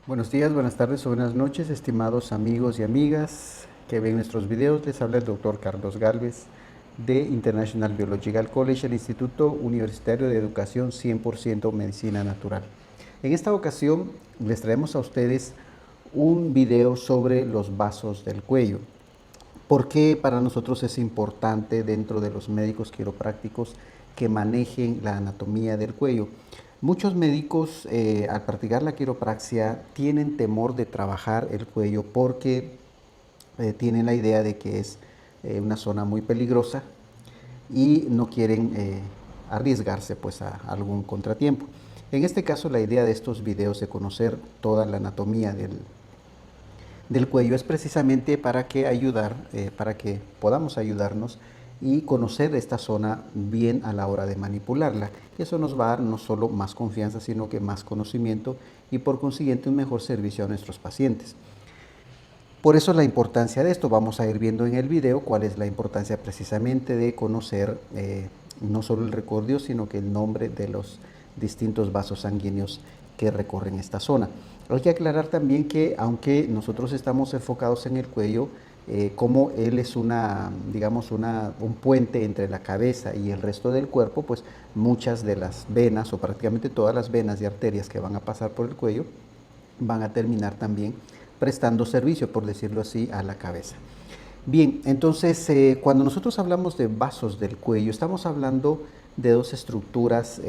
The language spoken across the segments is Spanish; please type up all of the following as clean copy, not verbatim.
Buenos días, buenas tardes o buenas noches, estimados amigos y amigas que ven nuestros videos. Les habla el doctor Carlos Galvez de International Biological College, el Instituto Universitario de Educación 100% Medicina Natural. En esta ocasión les traemos a ustedes un video sobre los vasos del cuello. ¿Por qué para nosotros es importante dentro de los médicos quiroprácticos que manejen la anatomía del cuello? Muchos médicos al practicar la quiropraxia tienen temor de trabajar el cuello porque tienen la idea de que es una zona muy peligrosa y no quieren arriesgarse pues a algún contratiempo. En este caso, la idea de estos videos de conocer toda la anatomía del cuello es precisamente para que podamos ayudarnos y conocer esta zona bien a la hora de manipularla. Y eso nos va a dar no solo más confianza, sino que más conocimiento y por consiguiente un mejor servicio a nuestros pacientes. Por eso la importancia de esto, vamos a ir viendo en el video cuál es la importancia precisamente de conocer no solo el recorrido, sino que el nombre de los distintos vasos sanguíneos que recorren esta zona. Hay que aclarar también que aunque nosotros estamos enfocados en el cuello, como él es un puente entre la cabeza y el resto del cuerpo, pues muchas de las venas o prácticamente todas las venas y arterias que van a pasar por el cuello van a terminar también prestando servicio, por decirlo así, a la cabeza. Bien, entonces cuando nosotros hablamos de vasos del cuello, estamos hablando de dos estructuras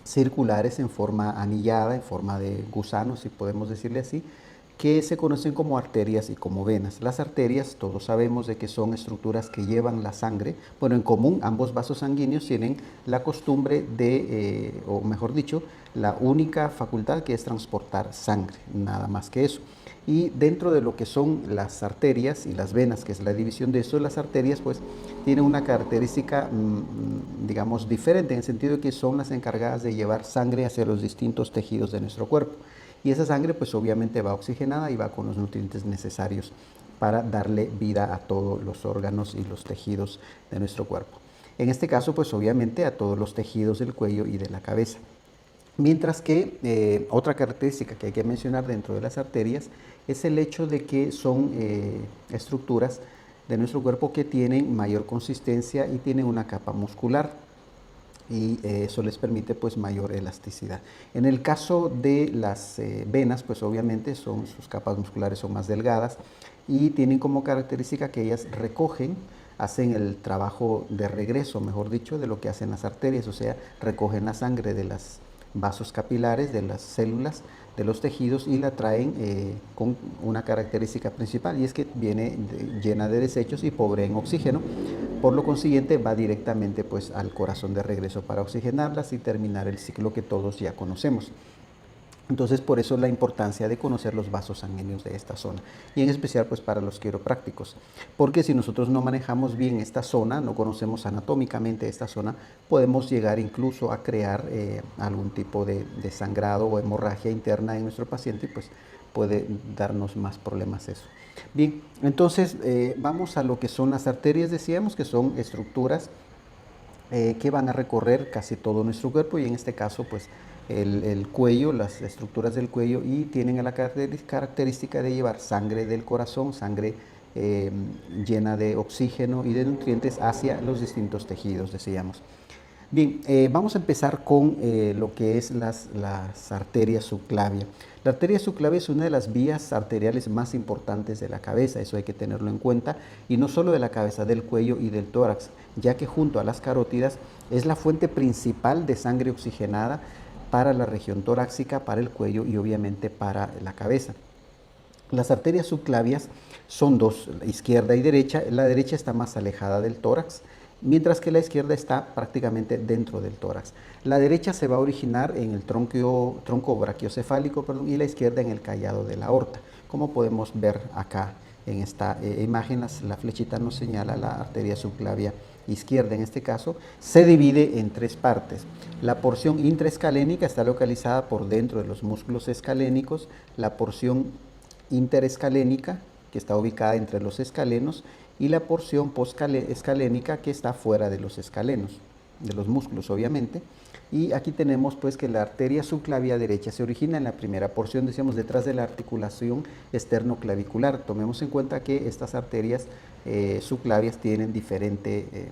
circulares en forma anillada, en forma de gusano, si podemos decirle así, que se conocen como arterias y como venas. Las arterias, todos sabemos de que son estructuras que llevan la sangre. Bueno, en común, ambos vasos sanguíneos tienen la costumbre de, o mejor dicho, la única facultad que es transportar sangre, nada más que eso. Y dentro de lo que son las arterias y las venas, que es la división de eso, las arterias pues tienen una característica, digamos, diferente, en el sentido de que son las encargadas de llevar sangre hacia los distintos tejidos de nuestro cuerpo. Y esa sangre pues obviamente va oxigenada y va con los nutrientes necesarios para darle vida a todos los órganos y los tejidos de nuestro cuerpo. En este caso pues obviamente a todos los tejidos del cuello y de la cabeza. Mientras que otra característica que hay que mencionar dentro de las arterias es el hecho de que son estructuras de nuestro cuerpo que tienen mayor consistencia y tienen una capa muscular y eso les permite pues mayor elasticidad. En el caso de las venas, pues obviamente sus capas musculares son más delgadas y tienen como característica que ellas recogen, hacen el trabajo de regreso, mejor dicho, de lo que hacen las arterias, o sea, recogen la sangre de los vasos capilares, de las células, de los tejidos y la traen con una característica principal y es que viene llena de desechos y pobre en oxígeno. Por lo consiguiente va directamente pues al corazón de regreso para oxigenarlas y terminar el ciclo que todos ya conocemos. Entonces por eso la importancia de conocer los vasos sanguíneos de esta zona y en especial pues para los quiroprácticos, porque si nosotros no manejamos bien esta zona, no conocemos anatómicamente esta zona, podemos llegar incluso a crear algún tipo de sangrado o hemorragia interna en nuestro paciente y pues puede darnos más problemas eso. Bien, entonces vamos a lo que son las arterias, decíamos que son estructuras que van a recorrer casi todo nuestro cuerpo y en este caso pues el cuello, las estructuras del cuello y tienen la característica de llevar sangre del corazón, sangre llena de oxígeno y de nutrientes hacia los distintos tejidos, decíamos. Bien, vamos a empezar con lo que es las arterias subclavia. La arteria subclavia es una de las vías arteriales más importantes de la cabeza, eso hay que tenerlo en cuenta, y no solo de la cabeza, del cuello y del tórax, ya que junto a las carótidas es la fuente principal de sangre oxigenada para la región torácica, para el cuello y obviamente para la cabeza. Las arterias subclavias son dos, izquierda y derecha. La derecha está más alejada del tórax, mientras que la izquierda está prácticamente dentro del tórax. La derecha se va a originar en el tronco brachiocefálico, y la izquierda en el callado de la aorta. Como podemos ver acá en esta imagen, la flechita nos señala la arteria subclavia izquierda. En este caso se divide en tres partes. La porción intraescalénica está localizada por dentro de los músculos escalénicos, la porción interescalénica, que está ubicada entre los escalenos, y la porción posescalénica, que está fuera de los escalenos. de los músculos, obviamente. Y aquí tenemos pues que la arteria subclavia derecha se origina en la primera porción, decíamos, detrás de la articulación esternoclavicular. Tomemos en cuenta que estas arterias subclavias tienen diferente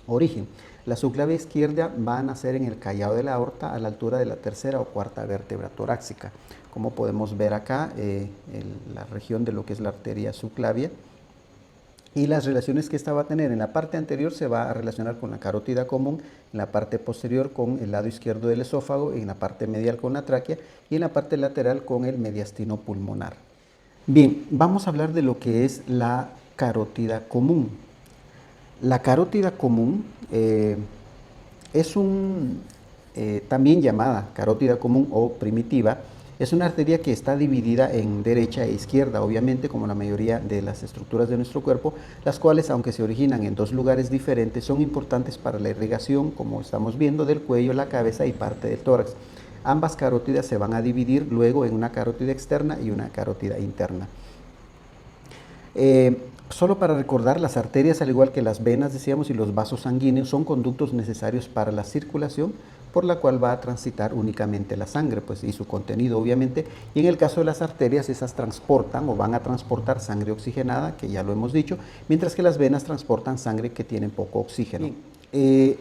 origen. La subclavia izquierda va a nacer en el callado de la aorta a la altura de la tercera o cuarta vértebra torácica. Como podemos ver acá, la región de lo que es la arteria subclavia. Y las relaciones que esta va a tener en la parte anterior se va a relacionar con la carótida común, en la parte posterior con el lado izquierdo del esófago, en la parte medial con la tráquea y en la parte lateral con el mediastino pulmonar. Bien, vamos a hablar de lo que es la carótida común. La carótida común es también llamada carótida común o primitiva. Es una arteria que está dividida en derecha e izquierda, obviamente, como la mayoría de las estructuras de nuestro cuerpo, las cuales, aunque se originan en dos lugares diferentes, son importantes para la irrigación, como estamos viendo, del cuello, la cabeza y parte del tórax. Ambas carótidas se van a dividir luego en una carótida externa y una carótida interna. Solo para recordar, las arterias, al igual que las venas, decíamos, y los vasos sanguíneos, son conductos necesarios para la circulación, por la cual va a transitar únicamente la sangre, pues, y su contenido, obviamente. Y en el caso de las arterias, esas transportan o van a transportar sangre oxigenada, que ya lo hemos dicho, mientras que las venas transportan sangre que tiene poco oxígeno.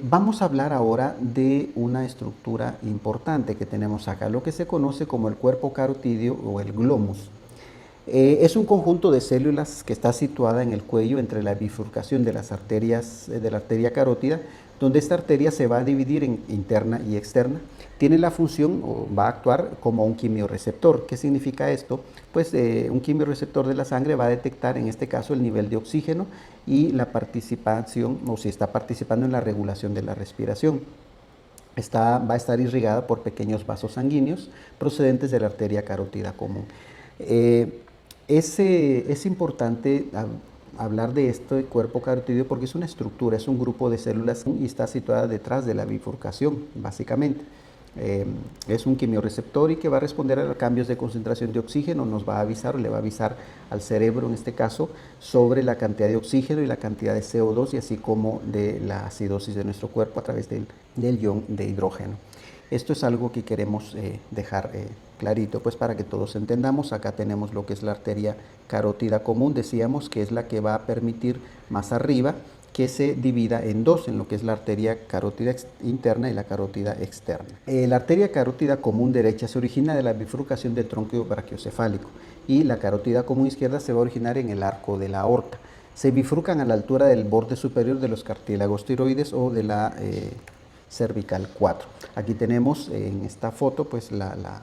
Vamos a hablar ahora de una estructura importante que tenemos acá, lo que se conoce como el cuerpo carotídeo o el glomus. Es un conjunto de células que está situada en el cuello entre la bifurcación de las arterias, de la arteria carótida, donde esta arteria se va a dividir en interna y externa. Tiene la función o va a actuar como un quimiorreceptor. ¿Qué significa esto? Pues un quimiorreceptor de la sangre va a detectar en este caso el nivel de oxígeno y la participación, o si está participando en la regulación de la respiración. Va a estar irrigada por pequeños vasos sanguíneos procedentes de la arteria carótida común. Es importante hablar de este cuerpo carotídeo porque es una estructura, es un grupo de células y está situada detrás de la bifurcación, básicamente. Es un quimiorreceptor y que va a responder a los cambios de concentración de oxígeno, nos va a avisar o le va a avisar al cerebro, en este caso, sobre la cantidad de oxígeno y la cantidad de CO2 y así como de la acidosis de nuestro cuerpo a través del ion de hidrógeno. Esto es algo que queremos dejar clarito, pues para que todos entendamos. Acá tenemos lo que es la arteria carótida común, decíamos que es la que va a permitir más arriba que se divida en dos, en lo que es la arteria carótida interna y la carótida externa. La arteria carótida común derecha se origina de la bifurcación del tronco brachiocefálico y la carótida común izquierda se va a originar en el arco de la aorta. Se bifurcan a la altura del borde superior de los cartílagos tiroides o de la cervical 4. Aquí tenemos en esta foto pues la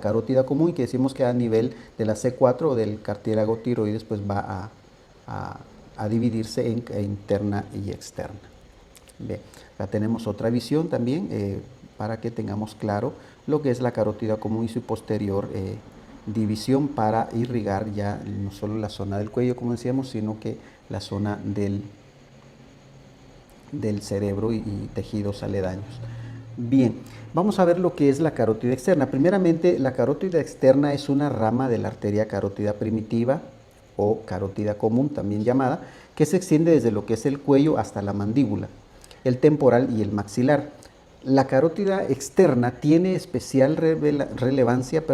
carótida común y que decimos que a nivel de la C4 o del cartílago tiroides pues va a dividirse en interna y externa. Bien, acá tenemos otra visión también para que tengamos claro lo que es la carótida común y su posterior división para irrigar ya no solo la zona del cuello, como decíamos, sino que la zona del cerebro y tejidos aledaños. Bien, vamos a ver lo que es la carótida externa. Primeramente, la carótida externa es una rama de la arteria carótida primitiva o carótida común, también llamada, que se extiende desde lo que es el cuello hasta la mandíbula, el temporal y el maxilar. La carótida externa tiene especial relevancia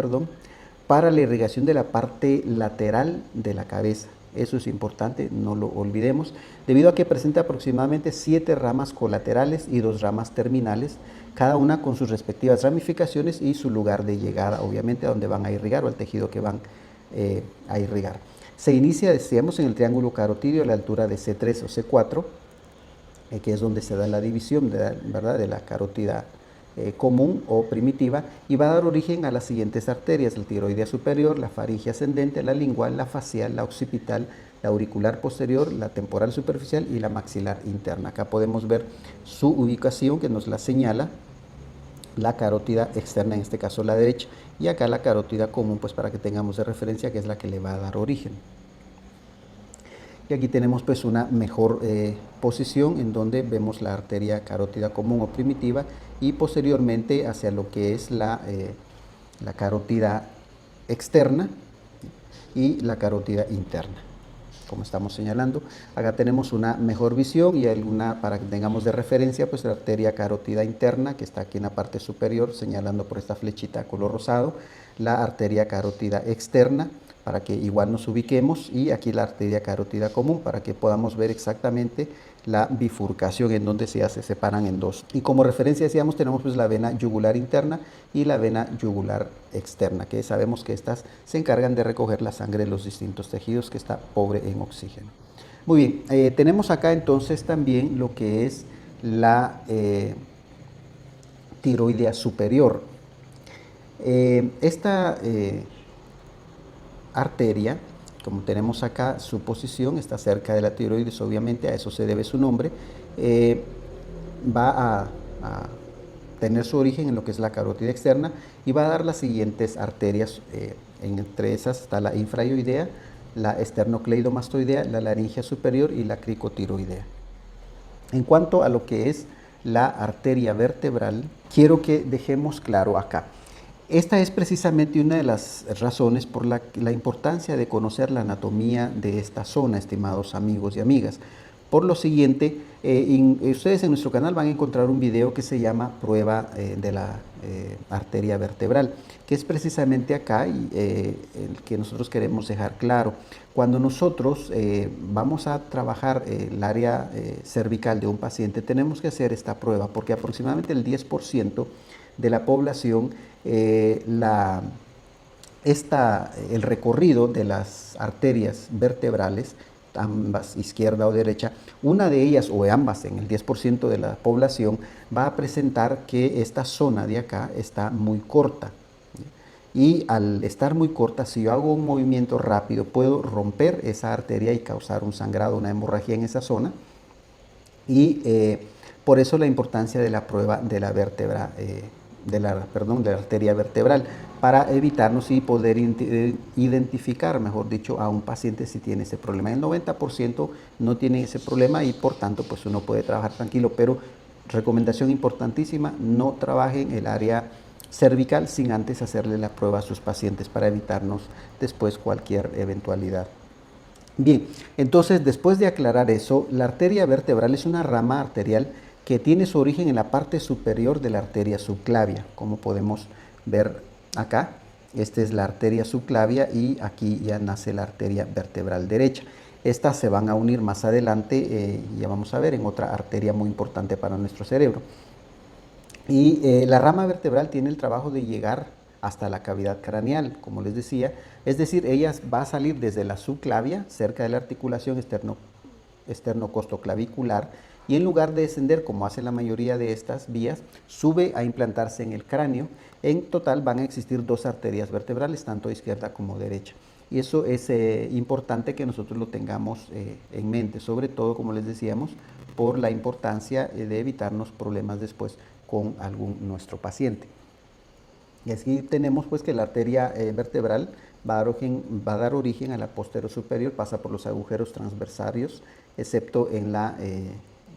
para la irrigación de la parte lateral de la cabeza. Eso es importante, no lo olvidemos, debido a que presenta aproximadamente 7 ramas colaterales y 2 ramas terminales, cada una con sus respectivas ramificaciones y su lugar de llegada, obviamente, a donde van a irrigar o al tejido que van a irrigar. Se inicia, decíamos, en el triángulo carotídeo a la altura de C3 o C4, que es donde se da la división de la carótida común o primitiva, y va a dar origen a las siguientes arterias: la tiroidea superior, la faringe ascendente, la lingual, la facial, la occipital, la auricular posterior, la temporal superficial y la maxilar interna. Acá podemos ver su ubicación que nos la señala la carótida externa, en este caso la derecha, y acá la carótida común, pues para que tengamos de referencia, que es la que le va a dar origen. Y aquí tenemos pues una mejor posición en donde vemos la arteria carótida común o primitiva y posteriormente hacia lo que es la carótida externa y la carótida interna. como estamos señalando. Acá tenemos una mejor visión y alguna, para que tengamos de referencia, pues la arteria carótida interna, que está aquí en la parte superior, señalando por esta flechita color rosado, la arteria carótida externa, para que igual nos ubiquemos, y aquí la arteria carótida común, para que podamos ver exactamente la bifurcación en donde se separan en dos. Y como referencia decíamos, tenemos pues la vena yugular interna y la vena yugular externa, que sabemos que estas se encargan de recoger la sangre de los distintos tejidos, que está pobre en oxígeno. Muy bien, tenemos acá entonces también lo que es la tiroidea superior. Esta arteria, como tenemos acá, su posición está cerca de la tiroides, obviamente a eso se debe su nombre, va a tener su origen en lo que es la carótida externa y va a dar las siguientes arterias, entre esas está la infraioidea, la esternocleidomastoidea, la laringia superior y la cricotiroidea. En cuanto a lo que es la arteria vertebral, quiero que dejemos claro acá. Esta es precisamente una de las razones por la importancia de conocer la anatomía de esta zona, estimados amigos y amigas. Por lo siguiente, ustedes en nuestro canal van a encontrar un video que se llama Prueba de la arteria vertebral, que es precisamente acá el que nosotros queremos dejar claro. Cuando nosotros vamos a trabajar el área cervical de un paciente, tenemos que hacer esta prueba, porque aproximadamente el 10% de la población, el recorrido de las arterias vertebrales, ambas, izquierda o derecha, una de ellas o ambas en el 10% de la población va a presentar que esta zona de acá está muy corta. Y al estar muy corta, si yo hago un movimiento rápido, puedo romper esa arteria y causar un sangrado, una hemorragia en esa zona. Y por eso la importancia de la prueba de la vértebra, de la arteria vertebral, para evitarnos y poder identificar, mejor dicho, a un paciente si tiene ese problema. El 90% no tiene ese problema y por tanto pues uno puede trabajar tranquilo, pero recomendación importantísima, no trabajen el área cervical sin antes hacerle la prueba a sus pacientes para evitarnos después cualquier eventualidad. Bien, entonces después de aclarar eso, la arteria vertebral es una rama arterial que tiene su origen en la parte superior de la arteria subclavia, como podemos ver acá. Esta es la arteria subclavia y aquí ya nace la arteria vertebral derecha. Estas se van a unir más adelante, ya vamos a ver, en otra arteria muy importante para nuestro cerebro. Y la rama vertebral tiene el trabajo de llegar hasta la cavidad craneal, como les decía, es decir, ella va a salir desde la subclavia, cerca de la articulación esternocostoclavicular, y en lugar de descender, como hace la mayoría de estas vías, sube a implantarse en el cráneo. En total van a existir dos arterias vertebrales, tanto izquierda como derecha. Y eso es importante que nosotros lo tengamos en mente, sobre todo, como les decíamos, por la importancia de evitarnos problemas después con nuestro paciente. Y así tenemos pues que la arteria vertebral va a dar origen a la posterior superior, pasa por los agujeros transversarios, excepto en la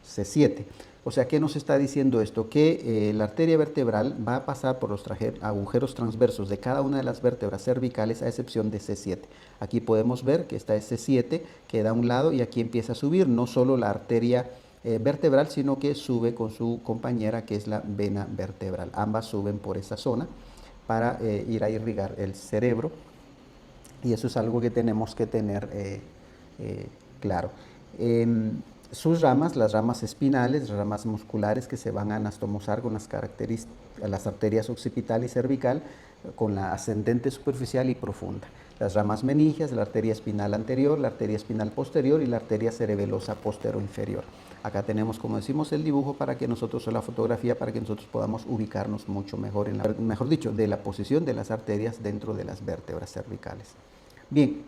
C7. O sea, ¿qué nos está diciendo esto? Que la arteria vertebral va a pasar por los agujeros transversos de cada una de las vértebras cervicales, a excepción de C7. Aquí podemos ver que esta es C7, que da a un lado y aquí empieza a subir, no solo la arteria vertebral, sino que sube con su compañera, que es la vena vertebral. Ambas suben por esa zona para ir a irrigar el cerebro, y eso es algo que tenemos que tener claro. Sus ramas, las ramas espinales, las ramas musculares, que se van a anastomosar con las características, las arterias occipital y cervical, con la ascendente superficial y profunda. Las ramas meningias, la arteria espinal anterior, la arteria espinal posterior y la arteria cerebelosa posterior-inferior. Acá tenemos, como decimos, el dibujo para que nosotros, o la fotografía, para que nosotros podamos ubicarnos mucho mejor, mejor dicho, de la posición de las arterias dentro de las vértebras cervicales. Bien,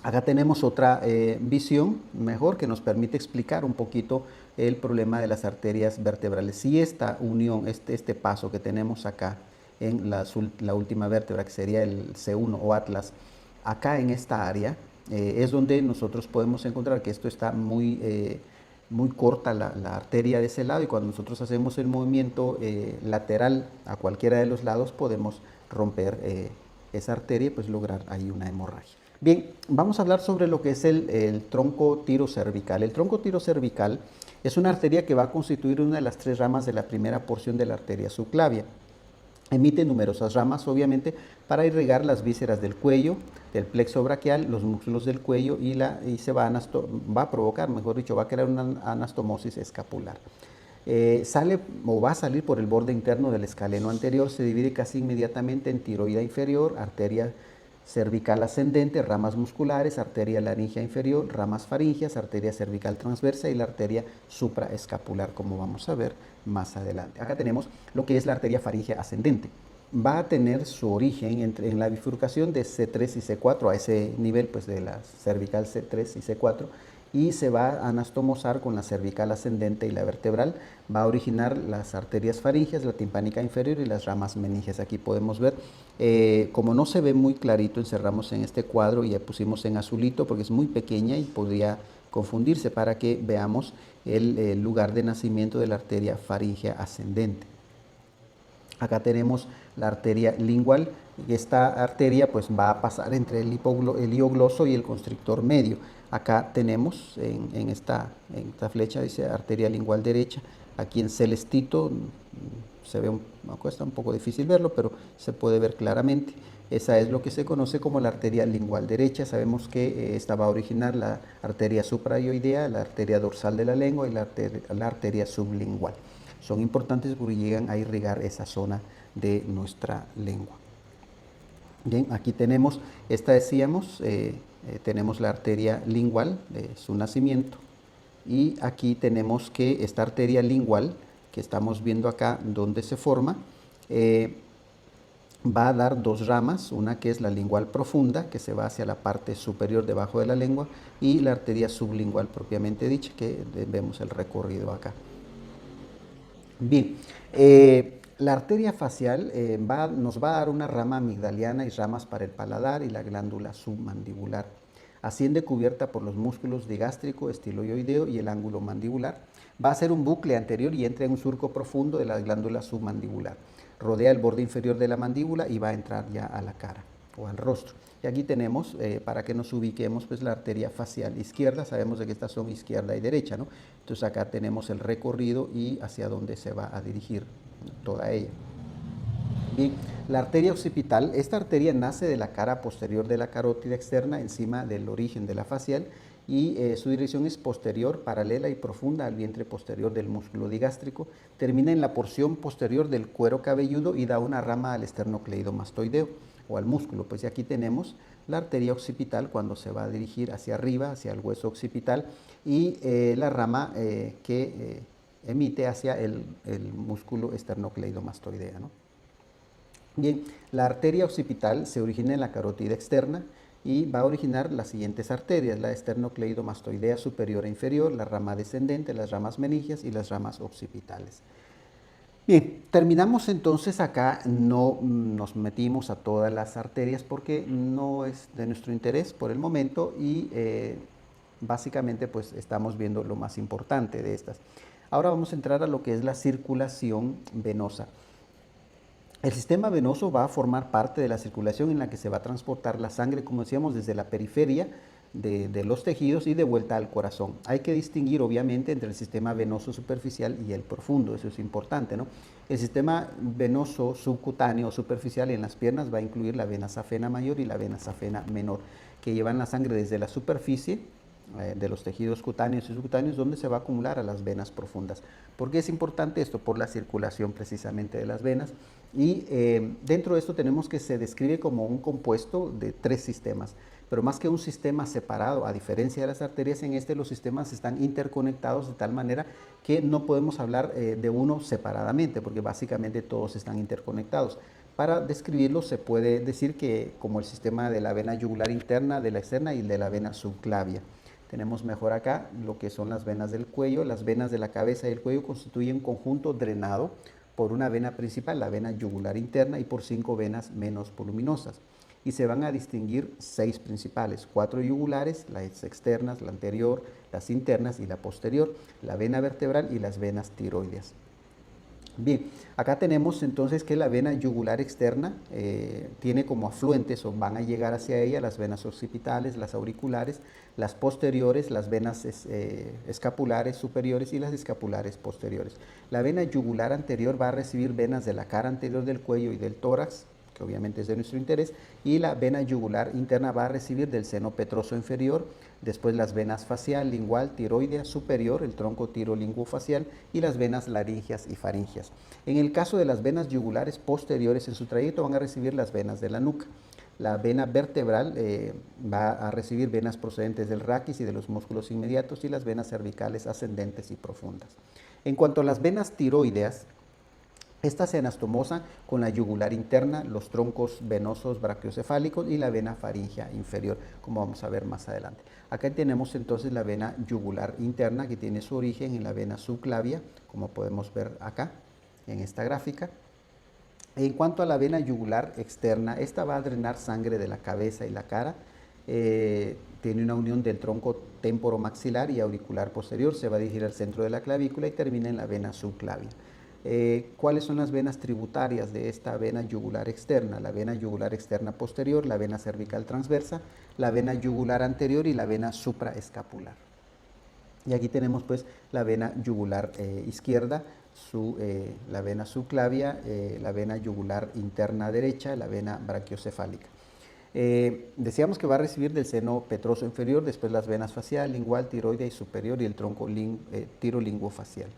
acá tenemos otra visión mejor que nos permite explicar un poquito el problema de las arterias vertebrales. Si esta unión, este paso que tenemos acá en la última vértebra, que sería el C1 o atlas, acá en esta área, es donde nosotros podemos encontrar que esto está muy corta la arteria de ese lado, y cuando nosotros hacemos el movimiento lateral a cualquiera de los lados, podemos romper esa arteria y pues lograr ahí una hemorragia. Bien, vamos a hablar sobre lo que es el tronco tirocervical. El tronco tirocervical es una arteria que va a constituir una de las tres ramas de la primera porción de la arteria subclavia. Emite numerosas ramas, obviamente, para irrigar las vísceras del cuello, del plexo braquial, los músculos del cuello y se va a provocar, mejor dicho, va a crear una anastomosis escapular. Sale o va a salir por el borde interno del escaleno anterior, se divide casi inmediatamente en tiroidea inferior, arteria cervical ascendente, ramas musculares, arteria laringia inferior, ramas faringias, arteria cervical transversa y la arteria supraescapular, como vamos a ver más adelante. Acá tenemos lo que es la arteria faringea ascendente. Va a tener su origen en la bifurcación de C3 y C4, a ese nivel pues de la cervical C3 y C4, y se va a anastomosar con la cervical ascendente y la vertebral. Va a originar las arterias faringias, la timpánica inferior y las ramas meninges. Aquí podemos ver, como no se ve muy clarito, encerramos en este cuadro y ya pusimos en azulito porque es muy pequeña y podría confundirse, para que veamos el lugar de nacimiento de la arteria faringea ascendente. Acá tenemos la arteria lingual, y esta arteria pues va a pasar entre el hiogloso y el constrictor medio. Acá tenemos en esta flecha dice arteria lingual derecha, aquí en celestito se ve me cuesta un poco difícil verlo, pero se puede ver claramente. Esa es lo que se conoce como la arteria lingual derecha. Sabemos que esta va a originar la arteria suprayoidea, la arteria dorsal de la lengua y la arteria sublingual. Son importantes porque llegan a irrigar esa zona de nuestra lengua. Bien, aquí tenemos, esta decíamos, tenemos la arteria lingual de su nacimiento, y aquí tenemos que esta arteria lingual que estamos viendo acá donde se forma, va a dar dos ramas, una que es la lingual profunda, que se va hacia la parte superior debajo de la lengua, y la arteria sublingual propiamente dicha, que vemos el recorrido acá. Bien, la arteria facial nos va a dar una rama amigdaliana y ramas para el paladar y la glándula submandibular. Asciende cubierta por los músculos digástrico, estiloideo y el ángulo mandibular. Va a ser un bucle anterior y entra en un surco profundo de la glándula submandibular. Rodea el borde inferior de la mandíbula y va a entrar ya a la cara o al rostro. Y aquí tenemos, para que nos ubiquemos, pues la arteria facial izquierda. Sabemos de que estas son izquierda y derecha, ¿no? Entonces acá tenemos el recorrido y hacia dónde se va a dirigir toda ella. Bien, la arteria occipital, esta arteria nace de la cara posterior de la carótida externa, encima del origen de la facial, y su dirección es posterior, paralela y profunda al vientre posterior del músculo digástrico. Termina en la porción posterior del cuero cabelludo y da una rama al esternocleidomastoideo o al músculo. Pues aquí tenemos la arteria occipital cuando se va a dirigir hacia arriba, hacia el hueso occipital, y la rama que emite hacia el músculo esternocleidomastoidea, ¿no? Bien, la arteria occipital se origina en la carótida externa y va a originar las siguientes arterias: la esternocleidomastoidea superior e inferior, la rama descendente, las ramas meningias y las ramas occipitales. Bien, terminamos entonces acá. No nos metimos a todas las arterias porque no es de nuestro interés por el momento, y básicamente pues estamos viendo lo más importante de estas. Ahora vamos a entrar a lo que es la circulación venosa. El sistema venoso va a formar parte de la circulación en la que se va a transportar la sangre, como decíamos, desde la periferia de los tejidos y de vuelta al corazón. Hay que distinguir obviamente entre el sistema venoso superficial y el profundo, eso es importante, ¿no? El sistema venoso subcutáneo o superficial en las piernas va a incluir la vena safena mayor y la vena safena menor, que llevan la sangre desde la superficie de los tejidos cutáneos y subcutáneos, donde se va a acumular a las venas profundas. ¿Por qué es importante esto? Por la circulación precisamente de las venas. Y dentro de esto tenemos que se describe como un compuesto de tres sistemas, pero más que un sistema separado, a diferencia de las arterias, en este los sistemas están interconectados de tal manera que no podemos hablar de uno separadamente, porque básicamente todos están interconectados. Para describirlo se puede decir que como el sistema de la vena yugular interna, de la externa y de la vena subclavia. Tenemos mejor acá lo que son las venas del cuello. Las venas de la cabeza y el cuello constituyen un conjunto drenado por una vena principal, la vena yugular interna, y por 5 venas menos voluminosas. Y se van a distinguir 6 principales: 4 yugulares, las externas, la anterior, las internas y la posterior, la vena vertebral y las venas tiroideas. Bien, acá tenemos entonces que la vena yugular externa tiene como afluentes o van a llegar hacia ella las venas occipitales, las auriculares, las posteriores, las venas escapulares superiores y las escapulares posteriores. La vena yugular anterior va a recibir venas de la cara anterior del cuello y del tórax, que obviamente es de nuestro interés, y la vena yugular interna va a recibir del seno petroso inferior, después las venas facial, lingual, tiroidea superior, el tronco tirolinguofacial y las venas laringeas y faringeas. En el caso de las venas yugulares posteriores en su trayecto van a recibir las venas de la nuca. La vena vertebral va a recibir venas procedentes del raquis y de los músculos inmediatos y las venas cervicales ascendentes y profundas. En cuanto a las venas tiroideas, estas se anastomosan con la yugular interna, los troncos venosos brachiocefálicos y la vena faríngea inferior, como vamos a ver más adelante. Acá tenemos entonces la vena yugular interna que tiene su origen en la vena subclavia, como podemos ver acá en esta gráfica. En cuanto a la vena yugular externa, esta va a drenar sangre de la cabeza y la cara. Tiene una unión del tronco temporomaxilar y auricular posterior, se va a dirigir al centro de la clavícula y termina en la vena subclavia. ¿Cuáles son las venas tributarias de esta vena yugular externa? La vena yugular externa posterior, la vena cervical transversa, la vena yugular anterior y la vena supraescapular. Y aquí tenemos pues la vena yugular izquierda, la vena subclavia, la vena yugular interna derecha, la vena brachiocefálica. Decíamos que va a recibir del seno petroso inferior, después las venas facial, lingual, tiroidea y superior y el tronco tirolinguofacial.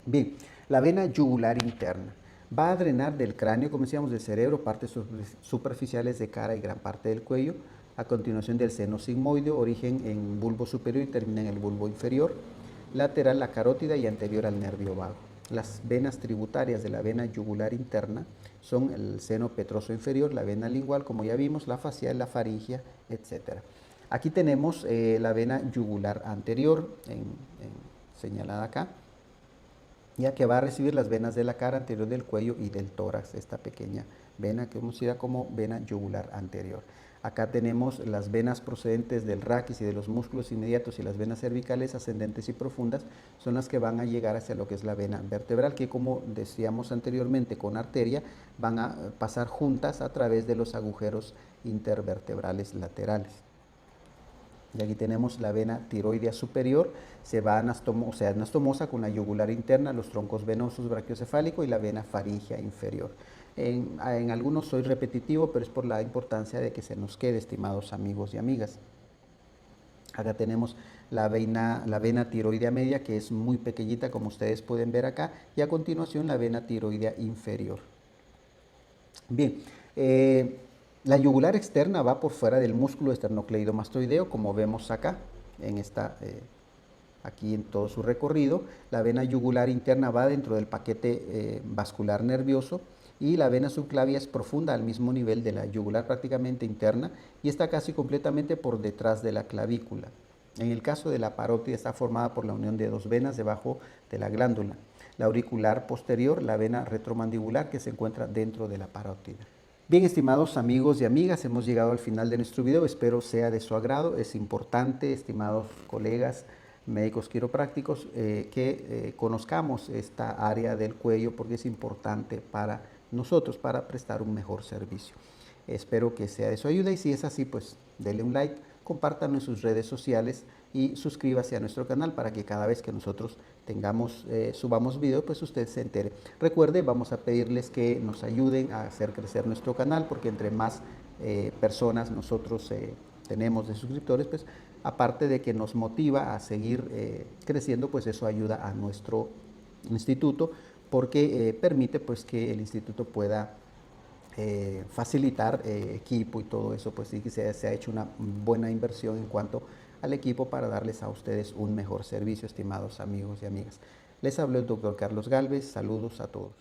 Bien, la vena yugular interna va a drenar del cráneo, como decíamos, del cerebro, partes superficiales de cara y gran parte del cuello, a continuación del seno sigmoideo, origen en bulbo superior y termina en el bulbo inferior, lateral la carótida y anterior al nervio vago. Las venas tributarias de la vena yugular interna son el seno petroso inferior, la vena lingual, como ya vimos, la facial, la faringia, etc. Aquí tenemos la vena yugular anterior, señalada acá, ya que va a recibir las venas de la cara anterior del cuello y del tórax, esta pequeña vena que conocida como vena yugular anterior. Acá tenemos las venas procedentes del raquis y de los músculos inmediatos y las venas cervicales ascendentes y profundas son las que van a llegar hacia lo que es la vena vertebral, que como decíamos anteriormente con arteria, van a pasar juntas a través de los agujeros intervertebrales laterales. Y aquí tenemos la vena tiroidea superior, se anastomosa con la yugular interna, los troncos venosos brachiocefálico y la vena faríngea inferior. En algunos soy repetitivo, pero es por la importancia de que se nos quede, estimados amigos y amigas. Acá tenemos la vena tiroidea media, que es muy pequeñita, como ustedes pueden ver acá, y a continuación la vena tiroidea inferior. Bien, la yugular externa va por fuera del músculo esternocleidomastoideo, como vemos acá, aquí en todo su recorrido. La vena yugular interna va dentro del paquete vascular nervioso y la vena subclavia es profunda al mismo nivel de la yugular, prácticamente interna, y está casi completamente por detrás de la clavícula. En el caso de la parótida está formada por la unión de dos venas debajo de la glándula. La auricular posterior, la vena retromandibular que se encuentra dentro de la parótida. Bien, estimados amigos y amigas, hemos llegado al final de nuestro video, espero sea de su agrado. Es importante, estimados colegas médicos quiroprácticos, que conozcamos esta área del cuello porque es importante para nosotros para prestar un mejor servicio. Espero que sea de su ayuda y si es así, pues denle un like, compártanlo en sus redes sociales y suscríbase a nuestro canal para que cada vez que nosotros subamos video, pues usted se entere. Recuerde, vamos a pedirles que nos ayuden a hacer crecer nuestro canal porque entre más personas nosotros tenemos de suscriptores, pues aparte de que nos motiva a seguir creciendo, pues eso ayuda a nuestro instituto porque permite pues que el instituto pueda facilitar equipo y todo eso, pues sí que se ha hecho una buena inversión en cuanto al equipo para darles a ustedes un mejor servicio, estimados amigos y amigas. Les habló el doctor Carlos Galvez, saludos a todos.